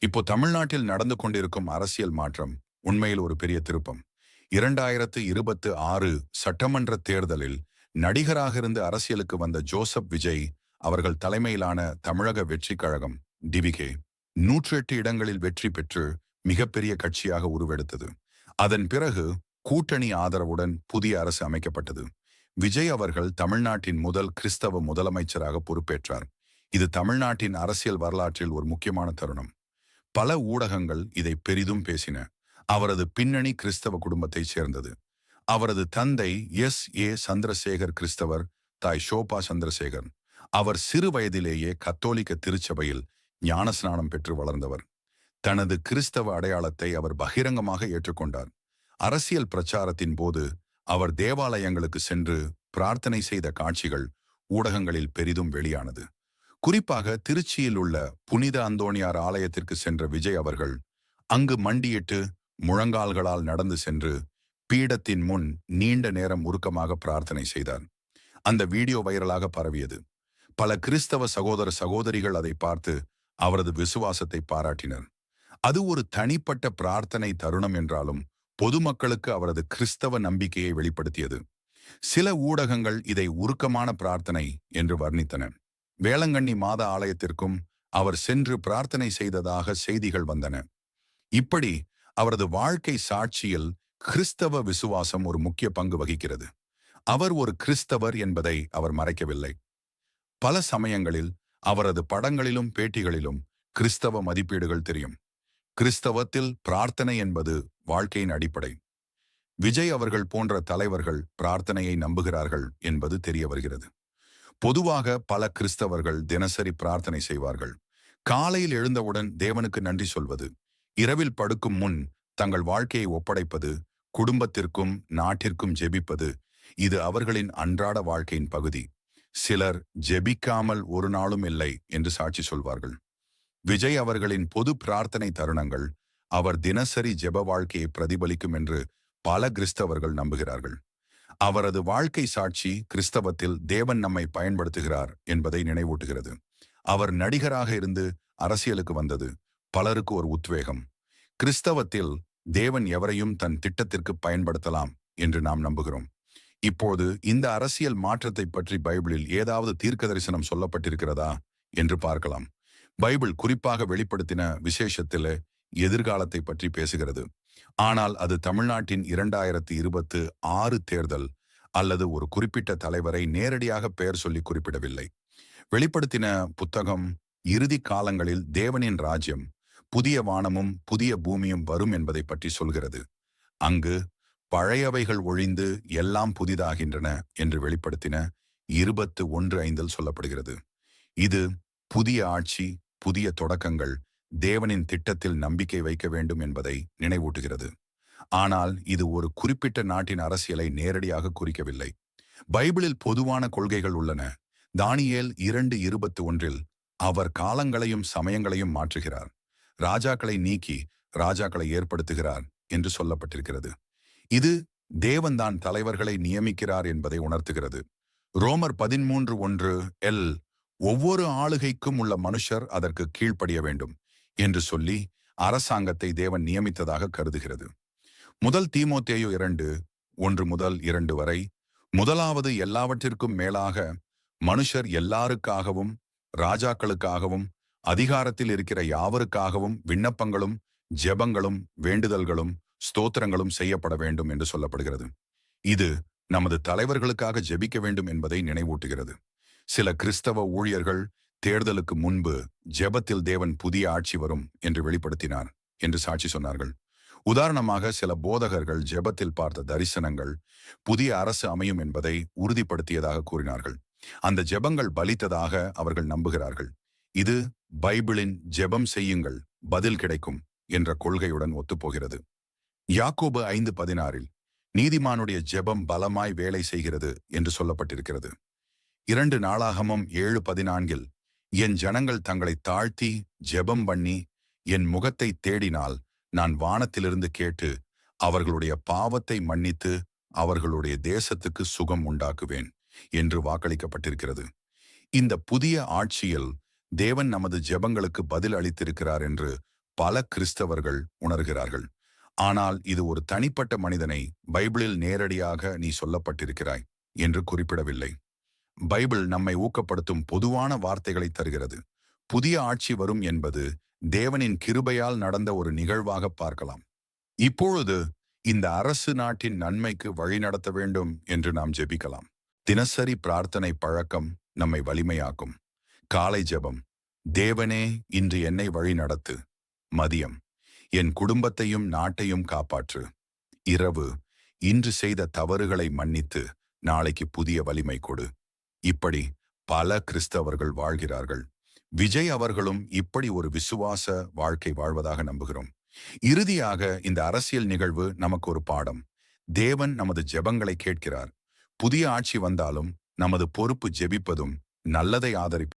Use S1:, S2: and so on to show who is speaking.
S1: இப்போ தமிழ்நாட்டில் நடந்து கொண்டிருக்கும் அரசியல் மாற்றம் உண்மையில் ஒரு பெரிய திருப்பம். 2026 சட்டமன்ற தேர்தலில் நடிகராக இருந்து அரசியலுக்கு வந்த ஜோசப் விஜய் அவர்கள் தலைமையிலான தமிழக வெற்றி கழகம் டிவிகே 108 இடங்களில் வெற்றி பெற்று மிகப்பெரிய கட்சியாக உருவெடுத்தது. அதன் பிறகு கூட்டணி ஆதரவுடன் புதிய அரசு அமைக்கப்பட்டது. விஜய் அவர்கள் தமிழ்நாட்டின் முதல் கிறிஸ்தவ முதலமைச்சராக பொறுப்பேற்றார். இது தமிழ்நாட்டின் அரசியல் வரலாற்றில் ஒரு முக்கியமான தருணம். பல ஊடகங்கள் இதை பெரிதும் பேசின. அவரது பின்னணி கிறிஸ்தவ குடும்பத்தைச் சேர்ந்தது. அவரது தந்தை எஸ். சந்திரசேகர் கிறிஸ்தவர், தாய் ஷோபா சந்திரசேகர். அவர் சிறு வயதிலேயே கத்தோலிக்க திருச்சபையில் ஞானஸ்நானம் பெற்று வளர்ந்தவர். தனது கிறிஸ்தவ அடையாளத்தை அவர் பகிரங்கமாக ஏற்றுக்கொண்டார். அரசியல் பிரச்சாரத்தின் போது அவர் தேவாலயங்களுக்கு சென்று பிரார்த்தனை செய்த காட்சிகள் ஊடகங்களில் பெரிதும் வெளியானது. குறிப்பாக திருச்சியில் உள்ள புனித அந்தோணியார் ஆலயத்திற்கு சென்ற விஜய் அவர்கள் அங்கு மண்டியிட்டு முழங்கால்களால் நடந்து சென்று பீடத்தின் முன் நீண்ட நேரம் உருக்கமாக பிரார்த்தனை செய்தார். அந்த வீடியோ வைரலாக பரவியது. பல கிறிஸ்தவ சகோதர சகோதரிகள் அதை பார்த்து அவரது விசுவாசத்தை பாராட்டினர். அது ஒரு தனிப்பட்ட பிரார்த்தனை தருணம் என்றாலும் பொதுமக்களுக்கு அவரது கிறிஸ்தவ நம்பிக்கையை வெளிப்படுத்தியது. சில ஊடகங்கள் இதை உருக்கமான பிரார்த்தனை என்று வர்ணித்தன. வேளங்கண்ணி மாத ஆலயத்திற்கும் அவர் சென்று பிரார்த்தனை செய்ததாக செய்திகள் வந்தன. இப்படி அவரது வாழ்க்கை சாட்சியில் கிறிஸ்தவ விசுவாசம் ஒரு முக்கிய பங்கு வகிக்கிறது. அவர் ஒரு கிறிஸ்தவர் என்பதை அவர் மறைக்கவில்லை. பல சமயங்களில் அவரது படங்களிலும் பேட்டிகளிலும் கிறிஸ்தவ மதிப்பீடுகள் தெரியும். கிறிஸ்தவத்தில் பிரார்த்தனை என்பது வாழ்க்கையின் அடிப்படை. விஜய் அவர்கள் போன்ற தலைவர்கள் பிரார்த்தனையை நம்புகிறார்கள் என்பது தெரிய வருகிறது. பொதுவாக பல கிறிஸ்தவர்கள் தினசரி பிரார்த்தனை செய்வார்கள். காலையில் எழுந்தவுடன் தேவனுக்கு நன்றி சொல்வது, இரவில் படுக்கும் முன் தங்கள் வாழ்க்கையை ஒப்படைப்பது, குடும்பத்திற்கும் நாட்டிற்கும் ஜெபிப்பது, இது அவர்களின் அன்றாட வாழ்க்கையின் பகுதி. சிலர் ஜெபிக்காமல் ஒரு நாளும் இல்லை என்று சாட்சி சொல்வார்கள். விஜய் அவர்களின் பொது பிரார்த்தனை தருணங்கள் அவர் தினசரி ஜெப வாழ்க்கையை பிரதிபலிக்கும் என்று பல கிறிஸ்தவர்கள் நம்புகிறார்கள். அவரது வாழ்க்கை சாட்சி கிறிஸ்தவத்தில் தேவன் நம்மை பயன்படுத்துகிறார் என்பதை நினைவூட்டுகிறது. அவர் நடிகராக இருந்து அரசியலுக்கு வந்தது பலருக்கு ஒரு உத்வேகம். கிறிஸ்தவத்தில் தேவன் எவரையும் தன் திட்டத்திற்கு பயன்படுத்தலாம் என்று நாம் நம்புகிறோம். இப்போது இந்த அரசியல் மாற்றத்தை பற்றி பைபிளில் ஏதாவது தீர்க்க தரிசனம் சொல்லப்பட்டிருக்கிறதா என்று பார்க்கலாம். பைபிள் குறிப்பாக வெளிப்படுத்தின விசேஷத்தில் எதிர்காலத்தை பற்றி பேசுகிறது. ஆனால் அது தமிழ்நாட்டின் 2026 தேர்தல் அல்லது ஒரு குறிப்பிட்ட தலைவரை நேரடியாக பெயர் சொல்லி குறிப்பிடவில்லை. வெளிப்படுத்தின புத்தகம் இறுதி காலங்களில் தேவனின் ராஜ்யம், புதிய வானமும் புதிய பூமியும் வரும் என்பதை பற்றி சொல்கிறது. அங்கு பழையவைகள் ஒழிந்து எல்லாம் புதிதாகின்றன என்று வெளிப்படுத்தின 21:5 சொல்லப்படுகிறது. இது புதிய ஆட்சி, புதிய தொடக்கங்கள், தேவனின் திட்டத்தில் நம்பிக்கை வைக்க வேண்டும் என்பதை நினைவூட்டுகிறது. ஆனால் இது ஒரு குறிப்பிட்ட நாட்டின் அரசியலை நேரடியாக குறிக்கவில்லை. பைபிளில் பொதுவான கொள்கைகள் உள்ளன. தானியேல் 2:21 அவர் காலங்களையும் சமயங்களையும் மாற்றுகிறார், ராஜாக்களை நீக்கி ராஜாக்களை ஏற்படுத்துகிறார் என்று சொல்லப்பட்டிருக்கிறது. இது தேவன்தான் தலைவர்களை நியமிக்கிறார் என்பதை உணர்த்துகிறது. ரோமர் 13:1 ஒவ்வொரு ஆளுகைக்கும் உள்ள மனுஷர் அதற்கு கீழ்ப்படிய வேண்டும் என்று சொல்லி அரசாங்கத்தை தேவன் நியமித்ததாக கருதுகிறது. முதல் தீமோத்தேயு 2:1-2 வரை, முதலாவது எல்லாவற்றிற்கும் மேலாக மனுஷர் எல்லாருக்காகவும் ராஜாக்களுக்காகவும் அதிகாரத்தில் இருக்கிற யாவருக்காகவும் விண்ணப்பங்களும் ஜெபங்களும் வேண்டுதல்களும் ஸ்தோத்திரங்களும் செய்யப்பட வேண்டும் என்று சொல்லப்படுகிறது. இது நமது தலைவர்களுக்காக ஜெபிக்க வேண்டும் என்பதை நினைவூட்டுகிறது. சில கிறிஸ்தவ ஊழியர்கள் தேர்தலுக்கு முன்பு ஜெபத்தில் தேவன் புதிய ஆட்சி வரும் என்று வெளிப்படுத்தினார் என்று சாட்சி சொன்னார்கள். உதாரணமாக சில போதகர்கள் ஜெபத்தில் பார்த்த தரிசனங்கள் புதிய அரசு அமையும் என்பதை உறுதிப்படுத்தியதாக கூறினார்கள். அந்த ஜெபங்கள் பலித்ததாக அவர்கள் நம்புகிறார்கள். இது பைபிளின் ஜெபம் செய்யுங்கள் பதில் கிடைக்கும் என்ற கொள்கையுடன் ஒத்துப்போகிறது. யாக்கோபு 5:16 நீதிமானுடைய ஜெபம் பலமாய் வேலை செய்கிறது என்று சொல்லப்பட்டிருக்கிறது. 2 நாளாகமம் 7:14 என் ஜனங்கள் தங்களை தாழ்த்தி ஜெபம் பண்ணி என் முகத்தை தேடினால் நான் வானத்திலிருந்து கேட்டு அவர்களுடைய பாவத்தை மன்னித்து அவர்களுடைய தேசத்துக்கு சுகம் உண்டாக்குவேன் என்று வாக்களிக்கப்பட்டிருக்கிறது. இந்த புதிய ஆட்சியில் தேவன் நமது ஜெபங்களுக்கு பதில் அளித்திருக்கிறார் என்று பல கிறிஸ்தவர்கள் உணர்கிறார்கள். ஆனால் இது ஒரு தனிப்பட்ட மனிதனை பைபிளில் நேரடியாக நீ சொல்லப்பட்டிருக்கிறாய் என்று குறிப்பிடவில்லை. பைபிள் நம்மை ஊக்கப்படுத்தும் பொதுவான வார்த்தைகளை தருகிறது. புதிய ஆட்சி வரும் என்பது தேவனின் கிருபையால் நடந்த ஒரு நிகழ்வாக பார்க்கலாம். இப்பொழுது இந்த அரசு நாட்டின் நன்மைக்கு வழிநடத்த வேண்டும் என்று நாம் ஜெபிக்கலாம். தினசரி பிரார்த்தனை பழக்கம் நம்மை வலிமையாக்கும். காலை ஜெபம்: தேவனே, இன்று என்னை வழி நடத்து. மதியம்: என் குடும்பத்தையும் நாட்டையும் காப்பாற்று. இரவு: இன்று செய்த தவறுகளை மன்னித்து நாளைக்கு புதிய வலிமை கொடு. இப்படி பல கிறிஸ்தவர்கள் வாழ்கிறார்கள். விஜய் அவர்களும் இப்படி ஒரு விசுவாச வாழ்க்கை வாழ்வதாக நம்புகிறோம். இறுதியாக இந்த அரசியல் நிகழ்வு நமக்கு ஒரு பாடம். தேவன் நமது ஜெபங்களை கேட்கிறார். புதிய ஆட்சி வந்தாலும் நமது பொறுப்பு ஜெபிப்பதும் நல்லதை ஆதரிப்பதும்.